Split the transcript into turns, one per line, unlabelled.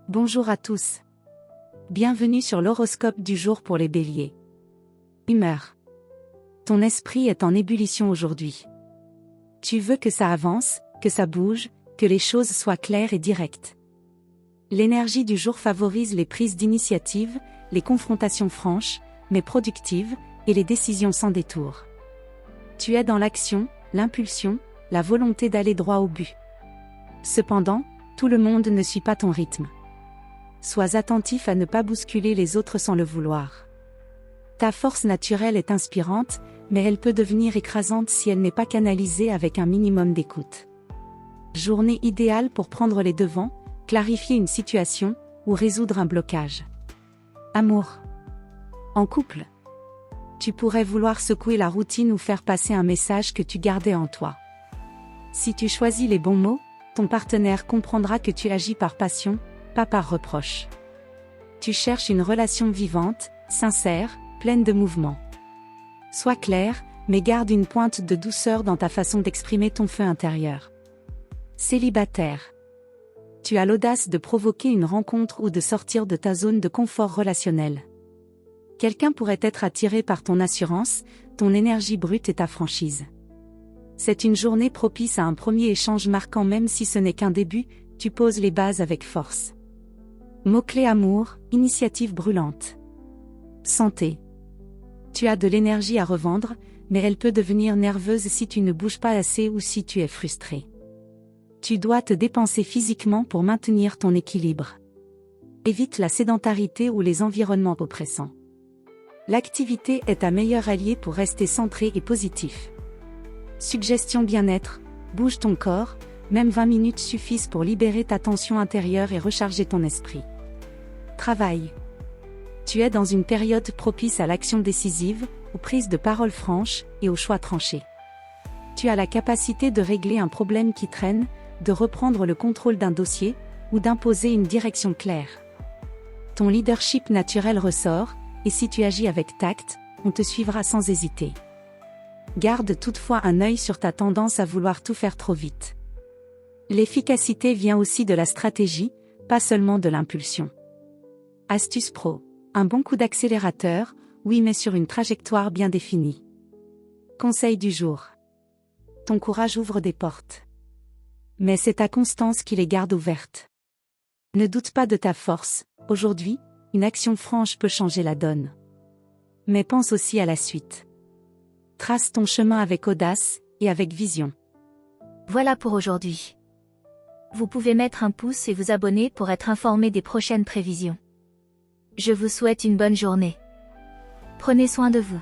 Bonjour à tous. Bienvenue sur l'horoscope du jour pour les béliers. Humeur. Ton esprit est en ébullition aujourd'hui. Tu veux que ça avance, que ça bouge, que les choses soient claires et directes. L'énergie du jour favorise les prises d'initiative, les confrontations franches, mais productives, et les décisions sans détour. Tu es dans l'action, l'impulsion, la volonté d'aller droit au but. Cependant, tout le monde ne suit pas ton rythme. Sois attentif à ne pas bousculer les autres sans le vouloir. Ta force naturelle est inspirante, mais elle peut devenir écrasante si elle n'est pas canalisée avec un minimum d'écoute. Journée idéale pour prendre les devants, clarifier une situation, ou résoudre un blocage. Amour. En couple. Tu pourrais vouloir secouer la routine ou faire passer un message que tu gardais en toi. Si tu choisis les bons mots, ton partenaire comprendra que tu agis par passion, pas par reproche. Tu cherches une relation vivante, sincère, pleine de mouvement. Sois clair, mais garde une pointe de douceur dans ta façon d'exprimer ton feu intérieur. Célibataire. Tu as l'audace de provoquer une rencontre ou de sortir de ta zone de confort relationnel. Quelqu'un pourrait être attiré par ton assurance, ton énergie brute et ta franchise. C'est une journée propice à un premier échange marquant même si ce n'est qu'un début, tu poses les bases avec force. Mot-clé amour, initiative brûlante. Santé. Tu as de l'énergie à revendre, mais elle peut devenir nerveuse si tu ne bouges pas assez ou si tu es frustré. Tu dois te dépenser physiquement pour maintenir ton équilibre. Évite la sédentarité ou les environnements oppressants. L'activité est ta meilleure alliée pour rester centré et positif. Suggestion bien-être, bouge ton corps, même 20 minutes suffisent pour libérer ta tension intérieure et recharger ton esprit. Travail. Tu es dans une période propice à l'action décisive, aux prises de parole franches et aux choix tranchés. Tu as la capacité de régler un problème qui traîne, de reprendre le contrôle d'un dossier, ou d'imposer une direction claire. Ton leadership naturel ressort, et si tu agis avec tact, on te suivra sans hésiter. Garde toutefois un œil sur ta tendance à vouloir tout faire trop vite. L'efficacité vient aussi de la stratégie, pas seulement de l'impulsion. Astuce pro. Un bon coup d'accélérateur, oui mais sur une trajectoire bien définie. Conseil du jour. Ton courage ouvre des portes. Mais c'est ta constance qui les garde ouvertes. Ne doute pas de ta force, aujourd'hui, une action franche peut changer la donne. Mais pense aussi à la suite. Trace ton chemin avec audace, et avec vision.
Voilà pour aujourd'hui. Vous pouvez mettre un pouce et vous abonner pour être informé des prochaines prévisions. Je vous souhaite une bonne journée. Prenez soin de vous.